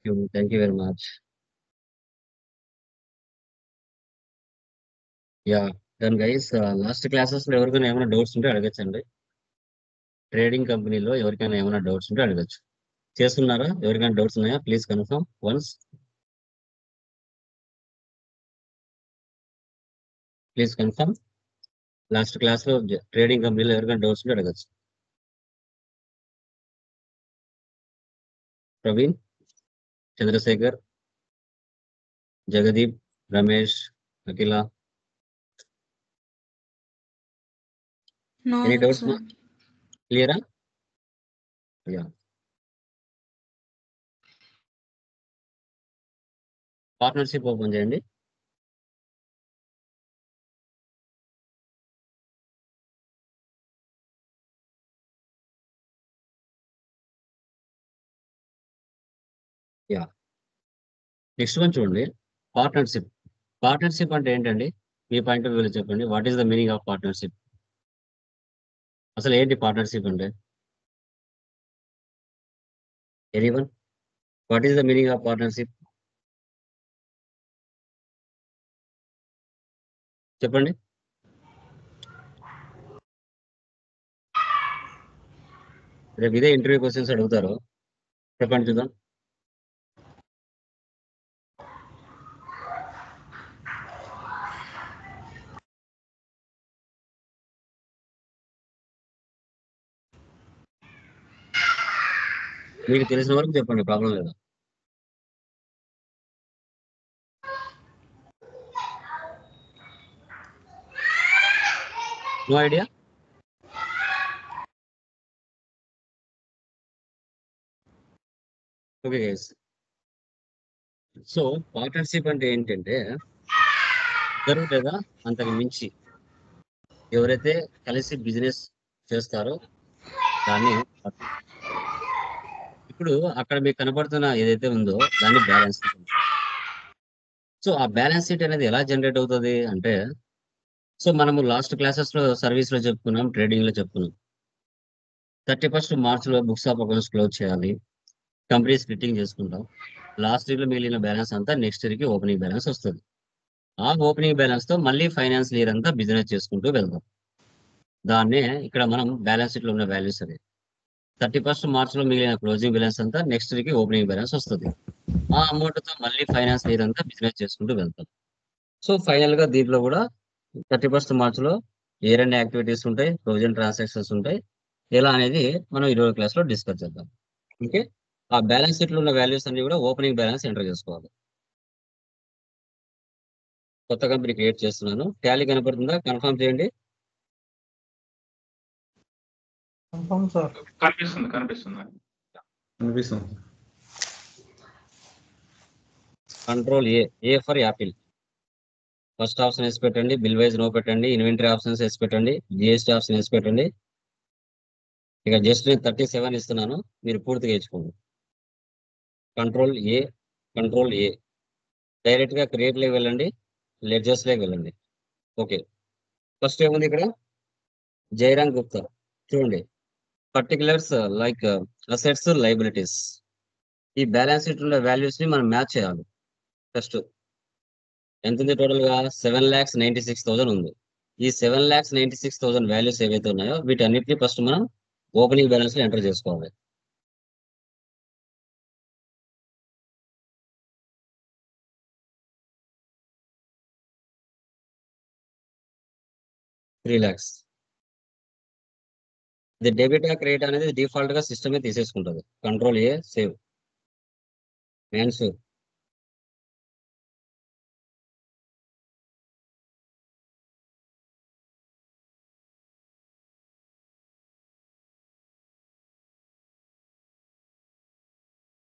you. Thank you very much. Yeah, done guys. Last classes లో ఎవరికైనా ఏమైనా doubts ఉంటే అడగచ్చండి. ట్రేడింగ్ కంపెనీలో ఎవరికైనా ఏమైనా డౌట్స్ ఉంటే అడగచ్చు. చేస్తున్నారా? ఎవరికైనా డౌట్స్ ఉన్నాయా? Please confirm once. Please confirm. Last class లో ట్రేడింగ్ కంపెనీలో ఎవరికైనా డౌట్స్ ఉంటే అడగచ్చు. Praveen, Chandrasekhar, Jagdeep, Ramesh, Akhila. No, any doubts? sir. క్లియరా? యా. పార్ట్నర్షిప్ ఓపెన్ చేయండి. యా. నెక్స్ట్ వన్ చూడండి. పార్ట్నర్షిప్. పార్ట్నర్షిప్ అంటే ఏంటండి? మీ పాయింట్ ఆఫ్ వ్యూలో చెప్పండి. What is the meaning of partnership? అసలు ఏంటి పార్ట్నర్షిప్ అంటే? Anyone? What is the meaning of partnership? చెప్పండి. రేపు ఇదే ఇంటర్వ్యూ క్వశ్చన్స్ అడుగుతారు. చెప్పండి చూద్దాం. మీకు తెలిసిన వరకు చెప్పండి, ప్రాబ్లం లేదు. No idea? Okay guys. So partnership అంటే ఏంటంటే ఇద్దరు లేదా అంతకు మించి ఎవరైతే కలిసి బిజినెస్ చేస్తారో దాన్ని partnership. ఇప్పుడు అక్కడ మీకు కనబడుతున్న ఏదైతే ఉందో దాన్ని బ్యాలెన్స్ షీట్ అంటారు. సో ఆ బ్యాలెన్స్ షీట్ అనేది ఎలా జనరేట్ అవుతుంది అంటే, సో మనము లాస్ట్ క్లాసెస్ లో సర్వీస్ లో చెప్పుకున్నాం, ట్రేడింగ్ లో చెప్పుకున్నాం. 31st మార్చ్ లో బుక్స్ ఆఫ్ అకౌంట్స్ క్లోజ్ చేయాలి, కంపెనీ స్ప్లిట్టింగ్ చేసుకుంటాం. లాస్ట్ ఇయర్ లో మిగిలిన బ్యాలెన్స్ అంతా నెక్స్ట్ ఇయర్ కి ఓపెనింగ్ బ్యాలెన్స్ వస్తుంది. ఆ ఓపెనింగ్ బ్యాలెన్స్ తో మళ్ళీ ఫైనాన్స్ ఇయర్ అంతా బిజినెస్ చేసుకుంటూ వెళ్దాం. దాన్నే ఇక్కడ మనం బ్యాలెన్స్ షీట్ లో ఉన్న వాల్యూస్ అది. 31st మార్చ్ లో మిగిలిన క్లోజింగ్ బ్యాలెన్స్ అంతా నెక్స్ట్ ఇయర్ కి ఓపెనింగ్ బ్యాలెన్స్ వస్తుంది. ఆ అమౌంట్ తో మళ్ళీ ఫైనాన్స్ ఇయర్ అంతా బిజినెస్ చేసుకుంటూ వెళ్తాం. సో ఫైనల్ గా దీంట్లో కూడా 31st మార్చ్ లో ఏ రెండు యాక్టివిటీస్ ఉంటాయి, క్లోజింగ్ ట్రాన్సాక్షన్స్ ఉంటాయి, ఎలా అనేది మనం 20వ క్లాస్ లో డిస్కస్ చేద్దాం. ఓకే. ఆ బ్యాలెన్స్ షీట్ లో ఉన్న వాల్యూస్ అన్ని కూడా ఓపెనింగ్ బ్యాలెన్స్ ఎంటర్ చేసుకోవాలి. కొత్త కంపెనీ క్రియేట్ చేస్తున్నాను. టాలీ కనపడుతుందా? కన్ఫర్మ్ చేయండి. Confirm sir. కనిపిస్తుంది కనిపిస్తుంది. Control A for Apple. First option వేసి పెట్టండి, బిల్ వైజ్ నో పెట్టండి, ఇన్వెంటరీ ఆప్షన్స్ వేసి పెట్టండి, జిఎస్టీ ఆప్షన్ వేసి పెట్టండి. ఇక జస్ట్ నేను 37 ఇస్తున్నాను, మీరు పూర్తిగా ఇచ్చుకోండి. కంట్రోల్ ఏ డైరెక్ట్ గా క్రియేట్ లేకి వెళ్ళండి, లెడ్జర్స్ లేకి వెళ్ళండి. ఓకే. ఫస్ట్ ఏముంది ఇక్కడ? జైరామ్ గుప్తా. చూడండి, పర్టికులర్స్ లైక్ అసెట్స్, లైబిలిటీస్. ఈ బ్యాలెన్స్ షీట్ ఉన్న వాల్యూస్ ని మనం మ్యాచ్ చేయాలి. ఫస్ట్ ఎంత ఉంది టోటల్ గా? 7,96,000 ఉంది. ఈ 7,96,000 వాల్యూస్ ఏవైతే ఉన్నాయో వీటన్నిటిని ఫస్ట్ మనం ఓపెనింగ్ బ్యాలెన్స్ లో ఎంటర్ చేసుకోవాలి. $3,00,000. ఇది డెబిట్ క్రెడిట్ అనేది డిఫాల్ట్ గా సిస్టమే తీసేసుకుంటుంది. Control A save. Answer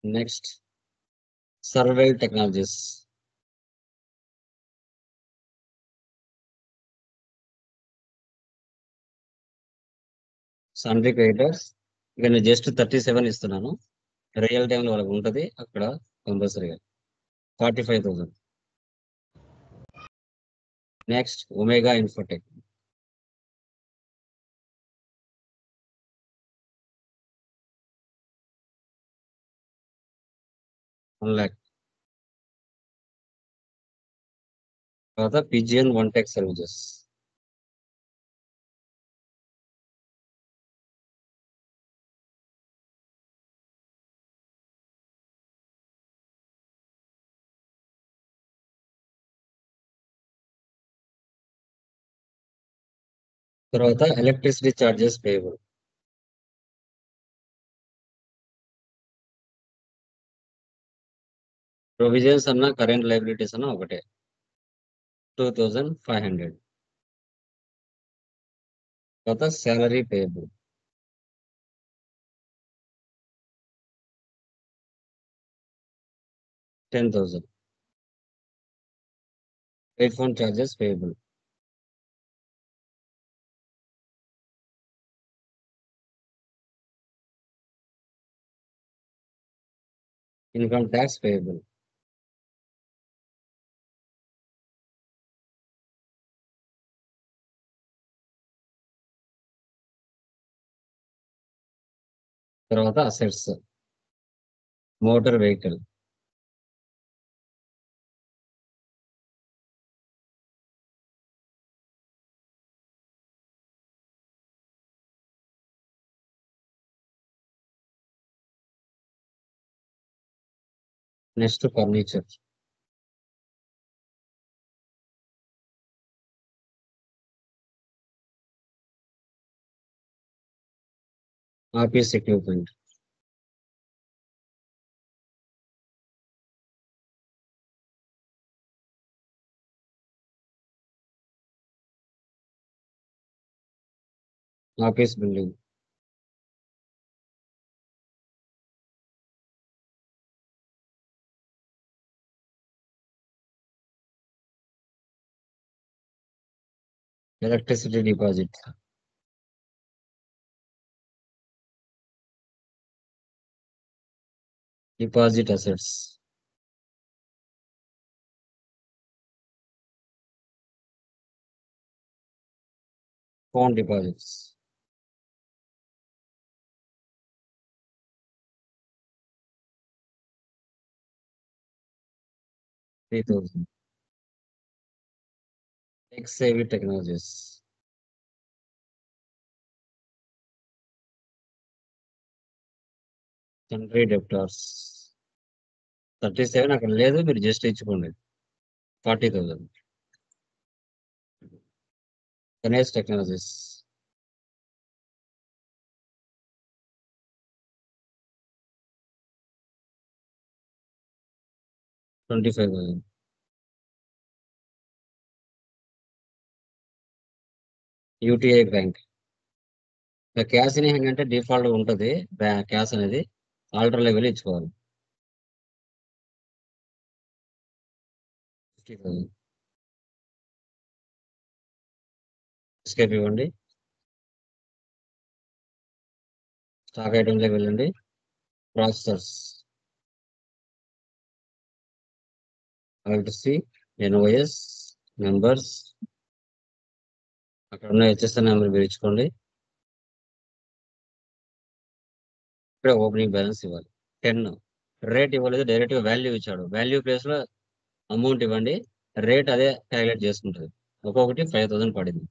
next సర్వేల్ టెక్నాలజీస్. Sundry creditors. ఇక నేను జస్ట్ 37 ఇస్తున్నాను. రియల్ టైంలో వాళ్ళకి ఉంటుంది అక్కడ కంపల్సరీగా 45,000. Next Omega Infotech. 1 lakh. తర్వాత పిజిఎన్ వన్ టెక్ సర్వీసెస్. తర్వాత ఎలక్ట్రిసిటీ చార్జెస్ పేయబుల్. ప్రొవిజన్స్ అన్న కరెంట్ లైబిలిటీస్ అన్న ఒకటే. 2500. తర్వాత salary payable. 10,000. Head phone charges payable. Income tax payable. తర్వాత assets. Motor vehicle. Next furniture. Office equipment. Office building. Electricity deposit. Deposit assets. Phone deposits. $3,000. Tech-savvy technologies. Sundry debtors. 37 అక్కడ లేదు, మీరు just ఇచ్చుకోండి. 40,000. Ganesh technologies. $25,000. UTI bank. Cash in hand అంటే default ఉంటుంది, cash అనేది alter level ఇచ్చుకోవాలి. 50,000. Escape ఇవ్వండి. Stock ఐటమ్లోకి వెళ్ళండి. ప్రాసెసర్స్. C NOS numbers. అక్కడ ఉన్న హెచ్ఎస్ఎన్ నెంబర్ మీరు ఇచ్చుకోండి. ఇక్కడ ఓపెనింగ్ బ్యాలెన్స్ ఇవ్వాలి 10. రేట్ ఇవ్వలేదు, డైరెక్ట్ గా వాల్యూ ఇచ్చాడు. వాల్యూ ప్లేస్ లో అమౌంట్ ఇవ్వండి, రేట్ అదే క్యాలిక్యులేట్ చేసుకుంటుంది. ఒక్కొక్కటి 5,000 పడింది.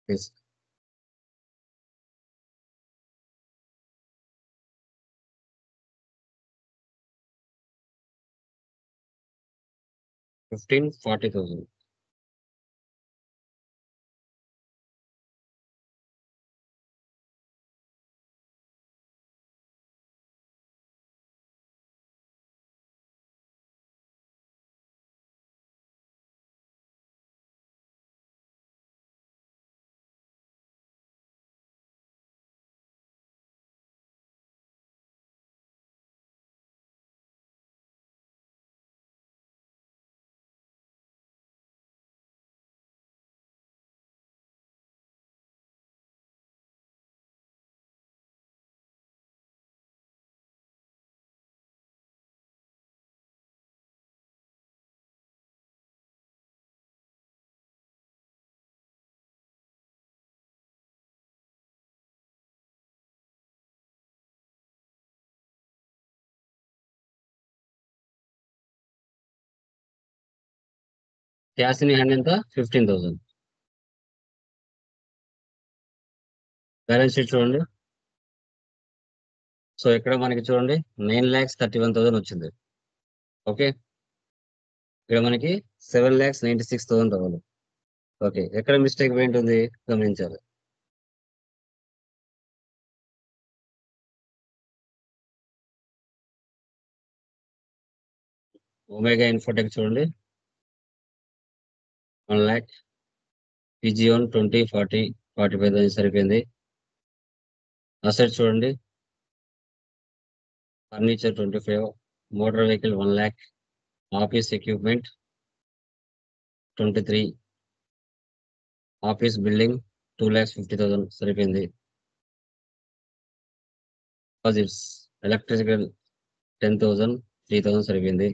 ప్లీజ్. 40,000. క్యాష్ ఇన్ హ్యాండ్ ఎంత 15,000. బ్యాలెన్స్ షీట్ చూడండి. సో ఇక్కడ మనకి చూడండి 9,31,000 వచ్చింది. ఓకే, ఇక్కడ మనకి 7,96,000 రావాలి. ఓకే, ఎక్కడ మిస్టేక్ పోయింటుంది గమనించాలి. ఒమేగా ఇన్ఫోటెక్ చూడండి 1 lakh, పీజీఓన్ 20, 40, 45,000 సరిపోయింది. అసెట్ చూడండి furniture 25, motor vehicle 1 lakh, office equipment 23, office building 2,50,000 సరిపోయింది. డిపాజిట్స్ ఎలక్ట్రికల్ 10,000, 3,000 సరిపోయింది.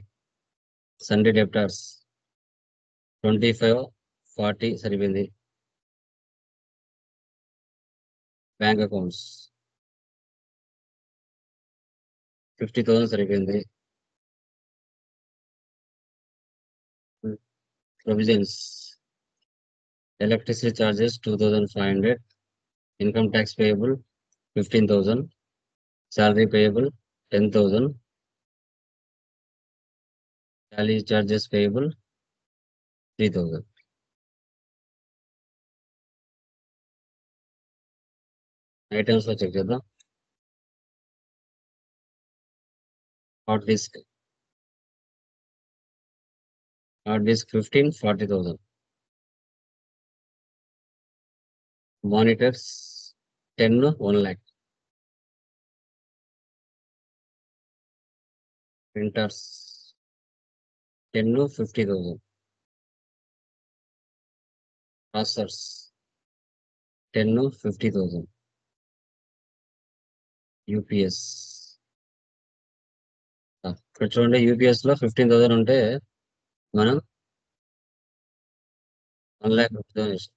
సండే డెప్టార్స్ 25, 40 సరిపోయింది. బ్యాంక్ అకౌంట్స్ 50,000 సరిపోయింది. Provisions electricity charges 2,500, income tax payable 15,000, salary payable 10,000, tally charges payable 3,000. Items లో check చేద్దాం. Hard disk 15, 40,000. Monitors 10, 1 lakh. Printers 10, 50,000. Processors 10, 50,000. UPS ఇక్కడ చూడండి, UPS లో 15,000 ఉంటే మనం 1,50,000 ఇస్తాం.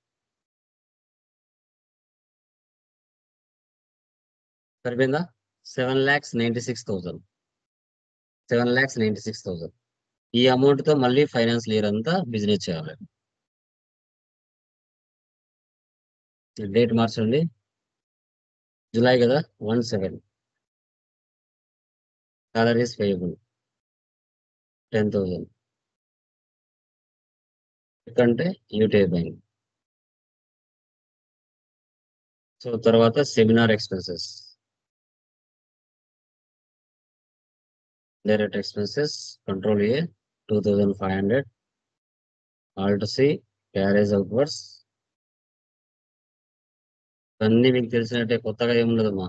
సరిపోయిందా? 7,96,000. 7,96,000. ఈ అమౌంట్ తో మళ్ళీ ఫైనాన్స్ ఇయర్ అంతా బిజినెస్ చేయాలి. డేట్ మార్చండి, జూలై కదా, 1/7. Salaries payable 10,000. ఎందుకంటే యూటీఐ బ్యాంక్. సో తర్వాత seminar expenses, direct expenses control A 2,500, alt C, carriage outwards. అన్ని మీకు తెలిసినట్టే, కొత్తగా ఏముండదమ్మా.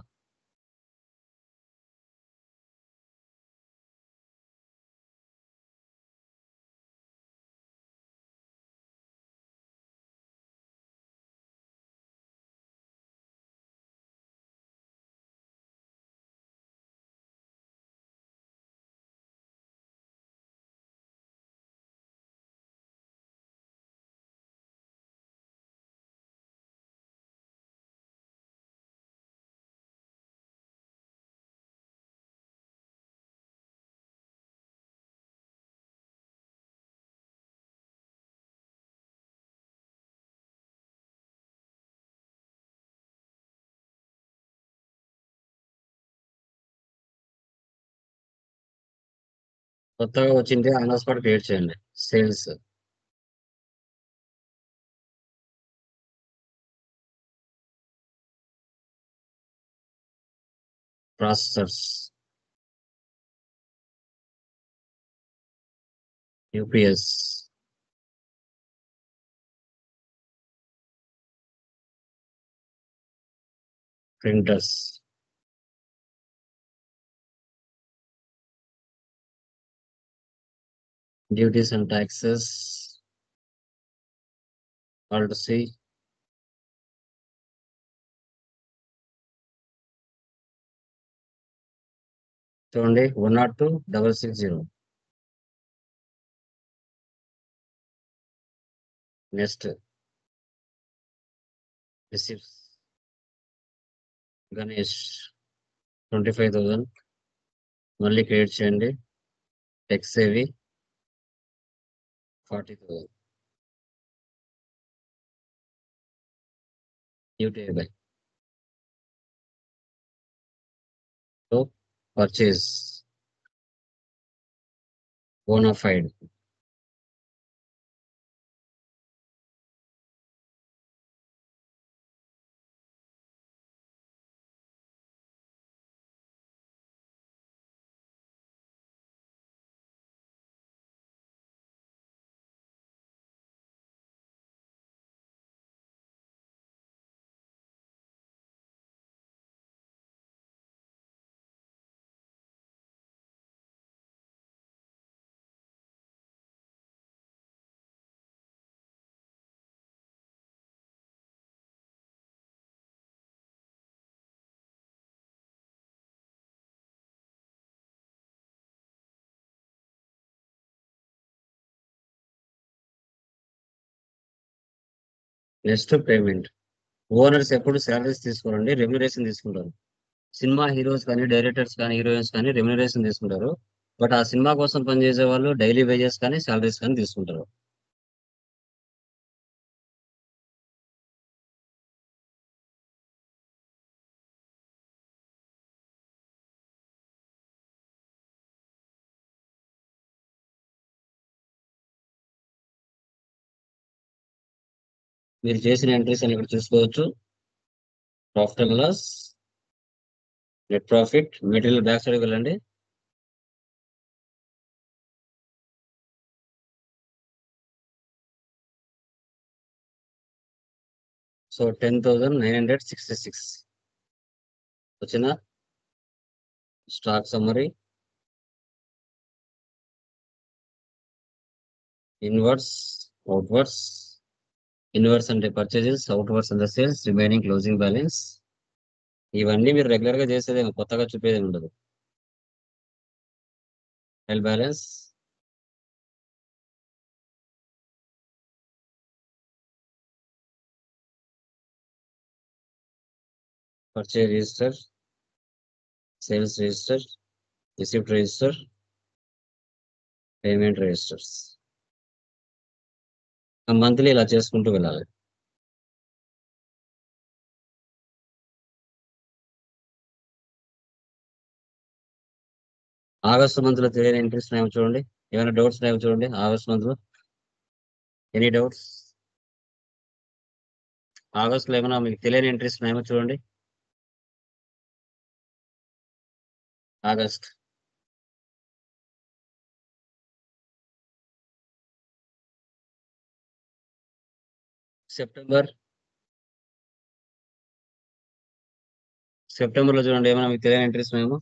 కొత్తగా వచ్చింటే ఆన్ ద స్పాట్ క్రియేట్ చేయండి. Sales processors, UPS, printers, duties and taxes, alt C, చూడండి 102,660. నెక్స్ట్ రిసిప్ట్స్, గణేష్ 25,000 మళ్ళీ క్రియేట్ చేయండి. టెక్స్ ఏవి 40,000. UTI by. So purchase bona fide. Next payment. Owners ఎప్పుడు శాలరీస్ తీసుకోరండి, రెమ్యునరేషన్ తీసుకుంటారు. సినిమా హీరోస్ కానీ డైరెక్టర్స్ కానీ heroines కానీ రెమ్యునరేషన్ తీసుకుంటారు. బట్ ఆ సినిమా కోసం పనిచేసే వాళ్ళు డైలీ వేజెస్ కానీ శాలరీస్ కానీ తీసుకుంటారు. మీరు చేసిన ఎంట్రీస్ అని ఇక్కడ చూసుకోవచ్చు. Profit and loss, net profit, material back side వెళ్ళండి. సో 10,966 వచ్చిన stock summary, inwards, outwards. Inwards అంటే పర్చేజెస్, అవుట్వర్స్ అంటే సేల్స్, రిమైనింగ్ క్లోజింగ్ బ్యాలెన్స్. ఇవన్నీ మీరు రెగ్యులర్ గా చేసేదేమో, కొత్తగా చూపేది ఉండదు. Trial balance, purchase register, sales register, receipt register, payment registers. Monthly ఇలా చేసుకుంటూ వెళ్ళాలి. ఆగస్టు మంత్ లో తెలియని ఎంట్రీస్ ఉన్నాయో చూడండి. ఏమైనా డౌట్స్ ఉన్నాయో చూడండి. ఆగస్ట్ మంత్ లో ఎనీ డౌట్స్? ఆగస్ట్ లో ఏమైనా మీకు తెలియని ఎంట్రీస్ ఉన్నాయేమో చూడండి. August, September. సెప్టెంబర్ లో చూడండి, ఏమైనా మీకు తెలియని ఎంట్రీస్ ఉన్నాయేమో.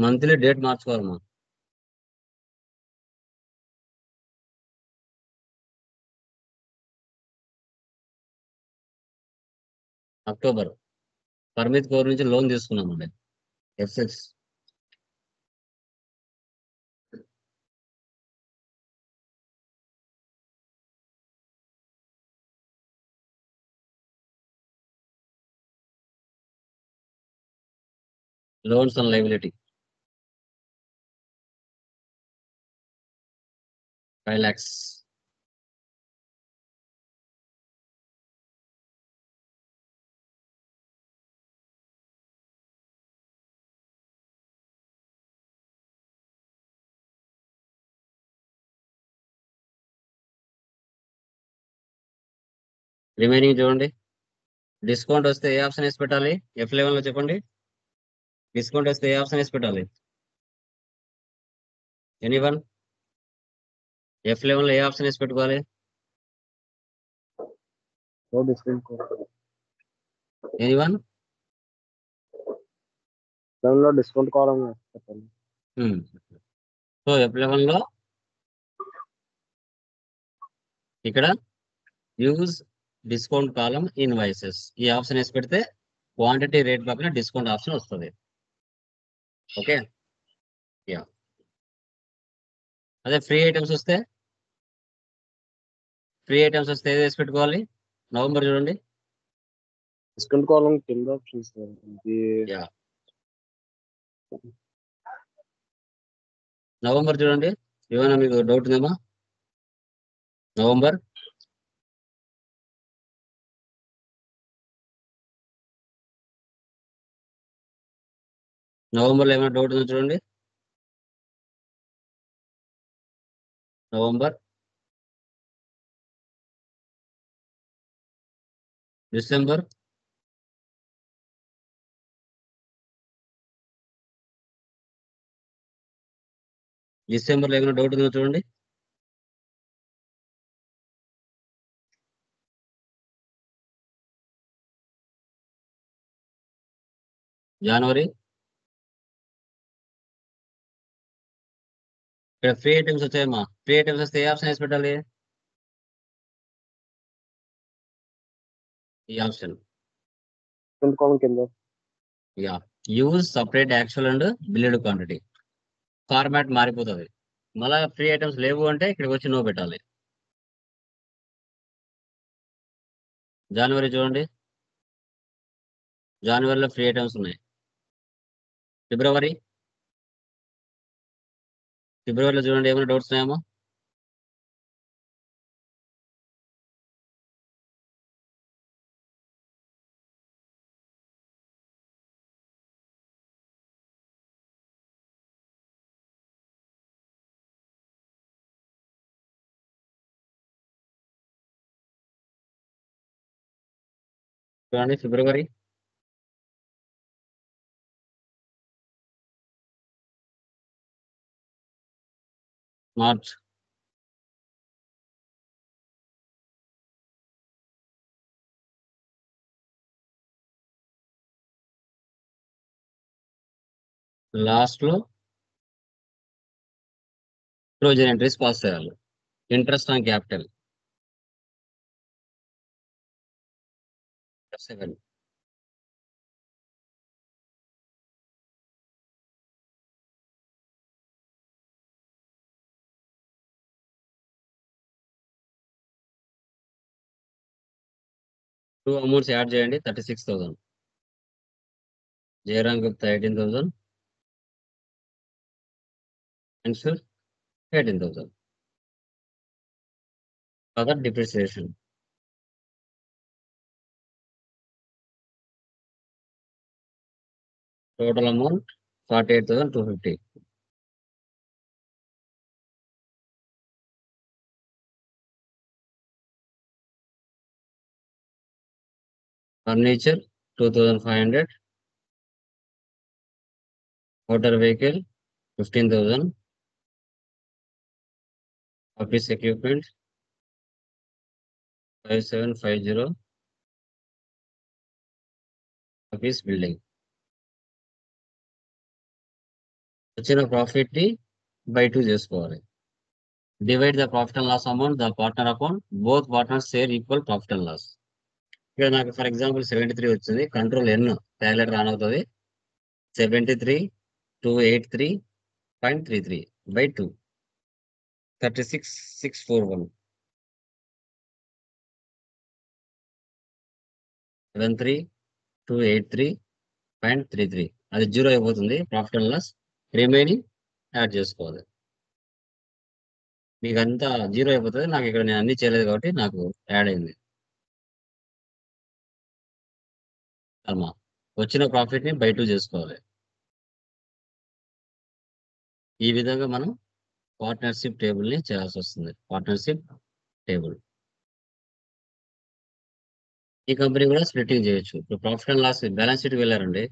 మంత్లీ డేట్ మార్చుకోవాలమ్మా. అక్టోబర్, పర్మిత్ కౌర్ నుంచి లోన్ తీసుకున్నామండి, F6. Loans and liability 5 lakhs. Remaining చూడండి. డిస్కౌంట్ వస్తే ఏ ఆప్షన్ వేసి పెట్టాలి? F11 లో చెప్పండి. డిస్కౌంట్ వస్తే ఏ ఆప్షన్ వేసి పెట్టాలి? ఎనీవన్? F11 లో ఏ ఆప్షన్ వేసి పెట్టుకోవాలి? ఎనీవన్? డిస్కౌంట్ కాలం చెప్పండి. సో F11 లో ఇక్కడ యూజ్ డిస్కౌంట్ కాలం ఇన్వాయిసెస్ ఈ ఆప్షన్ వేసి పెడితే క్వాంటిటీ రేట్ పక్కన డిస్కౌంట్ ఆప్షన్ వస్తుంది. Okay, yeah. అదే ఫ్రీ ఐటమ్స్ వస్తే ఏది వేసి పెట్టుకోవాలి? నవంబర్ చూడండి. డిస్కౌంట్ కాలం కింద ఆప్షన్స్ యా, నవంబర్ చూడండి. ఏమైనా మీకు డౌట్ ఉందేమా? నవంబర్ నవంబర్లో ఏమైనా డౌట్ ఉందో చూడండి. నవంబర్, డిసెంబర్, డిసెంబర్లో ఏమైనా డౌట్ ఉందో చూడండి. జనవరి, ఇక్కడ ఫ్రీ ఐటమ్స్ వచ్చాయమ్మా. ఫ్రీ ఐటమ్స్ వస్తే ఏ ఆప్షన్ వేసి పెట్టాలి? ఈ ఆప్షన్. డిస్కౌంట్ కాలం కింద yeah, use separate actual and build quantity. Format మారిపోతుంది. మళ్ళా ఫ్రీ ఐటమ్స్ లేవు అంటే ఇక్కడికి వచ్చి నో పెట్టాలి. జనవరి చూడండి, జనవరిలో ఫ్రీ ఐటమ్స్ ఉన్నాయి. ఫిబ్రవరి, ఫిబ్రవరిలో చూడండి ఏమైనా డౌట్స్ ఉన్నాయేమో. చూడండి ఫిబ్రవరి, మార్చ్, లాస్ట్ లో క్లోజర్ ఎంట్రీస్ పాస్ చేయాలి. Interest on capital 7. Two amounts add చేయండి, 36,000. Jayaram Gupta 18,000, Anshur 18,000. Other depreciation. Total amount 48,250. Furniture 2,500. Motor vehicle 15,000. Office equipment 5750. Office building. వచ్చిన ప్రాఫిట్ ని బై 2 చేసుకోవాలి. Divide the profit and loss amount the partner account. Both partners share equal profit and loss. ఇక్కడ నాకు for example 73 వచ్చింది. Control N calculator on అవుతుంది. 73,283.33 by 2, 36,641. 73,283.33 అది 0 అయిపోతుంది. Profit and loss remaining add చేసుకోవాలి. మీకు అంతా 0 అయిపోతుంది. నాకు ఇక్కడ నేను అన్ని చేయలేదు కాబట్టి నాకు యాడ్ అయింది. అమ్మా, వచ్చిన ప్రాఫిట్ ని బై 2 చేసుకోవాలి. ఈ విధంగా మనం పార్ట్నర్షిప్ టేబుల్ ని చేయాల్సి వస్తుంది. Partnership table. ఈ కంపెనీ కూడా స్ప్లిట్టింగ్ చేయొచ్చు. ఇప్పుడు profit and loss balance sheet వెళ్ళారండి.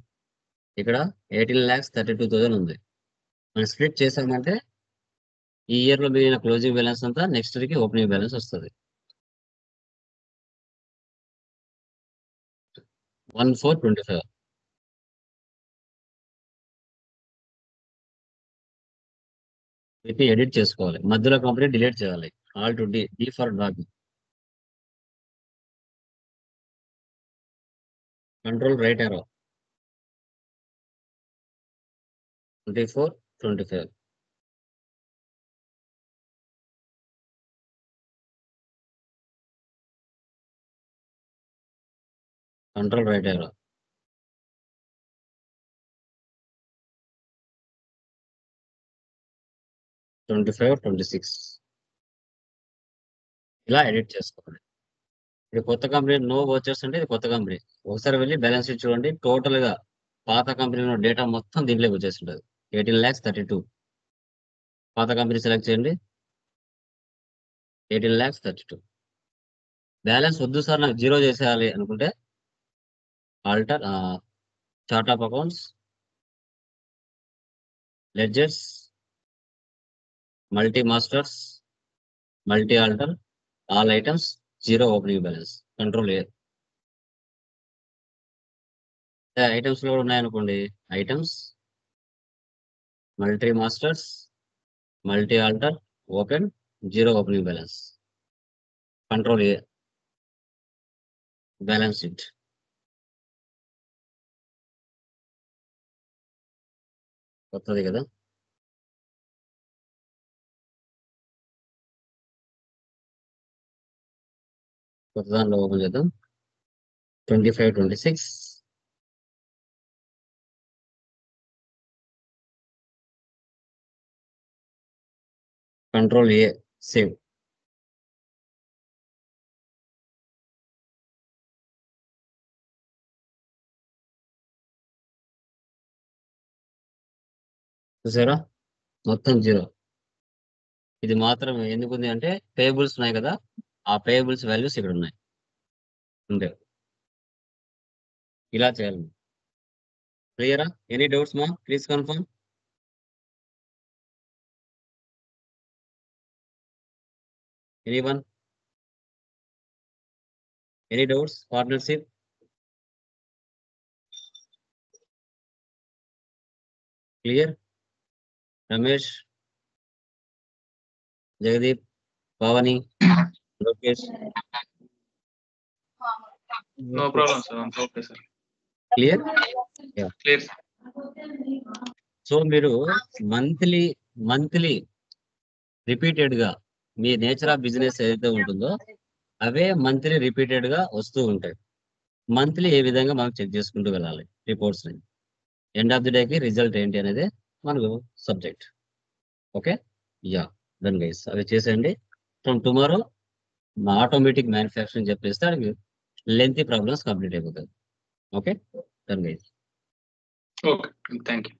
ఇక్కడ 18,32,000 ఉంది. మనం స్ప్లిట్ చేసామంటే ఈ ఇయర్ లో మిగిలిన క్లోజింగ్ బ్యాలెన్స్ అంతా నెక్స్ట్ ఇయర్ కి ఓపెనింగ్ బ్యాలెన్స్ వస్తుంది. 1,425. వీటిని ఎడిట్ చేసుకోవాలి. మధ్యలో కంపెనీ డిలీట్ చేయాలి. All to D for dropping. Control right arrow 24,25. Control right arrow 25,26. ఇలా ఎడిట్ చేసుకోవాలి. ఇది కొత్త కంపెనీ నో వచ్చేస్తుంటే ఇది కొత్త కంపెనీ. ఒకసారి వెళ్ళి బ్యాలెన్స్ షీట్ చూడండి. టోటల్ గా పాత కంపెనీలో డేటా మొత్తం దీంట్లోకి వచ్చేస్తుంటది. 18,32,000 పాత కంపెనీ సెలెక్ట్ చేయండి. 18,32,000 బ్యాలెన్స్ వద్దు సార్ నాకు జీరో చేసేయాలి అనుకుంటే alter chart of accounts, ledgers, multi masters, multi alter, all items, zero opening balance, control A. Items లో ఉన్నాయనుకోండి, items, multi masters, multi alter, open, zero opening balance, control A, balance sheet. కొత్తది కదా. కొత్త దాంట్లో open చేద్దాం. 25-26 control A, save. చూసారా మొత్తం zero. ఇది మాత్రం ఎందుకు ఉంది అంటే పేబుల్స్ ఉన్నాయి కదా, ఆ పేబుల్స్ వాల్యూస్ ఇక్కడ ఉన్నాయి అంతే. ఇలా చేయాలి. క్లియరా? ఎనీ డౌట్స్ మా? Please confirm. Anyone? Any doubts? Partnership clear? Ramesh, Jagdeep, Pavani, Lokesh, No problem, sir. I'm okay, sir. Clear? Clear, sir. So మీరు మంత్లీ రిపీటెడ్ గా మీ నేచర్ ఆఫ్ బిజినెస్ ఏదైతే ఉంటుందో అవే మంత్లీ రిపీటెడ్ గా వస్తూ ఉంటాయి. మంత్లీ ఏ విధంగా మనం చెక్ చేసుకుంటూ వెళ్ళాలి రిపోర్ట్స్ ని. ఎండ్ ఆఫ్ ది డేకి రిజల్ట్ ఏంటి అనేది మనకు subject. Okay, yeah done guys. అవి చేసేయండి. ఫ్రమ్ టుమారో మా ఆటోమేటిక్ మ్యానుఫ్యాక్చరింగ్ చెప్పేస్తే అది లెంతీ ప్రాబ్లమ్స్ కంప్లీట్ అయిపోతాయి. Okay, done guys. Okay. Thank you.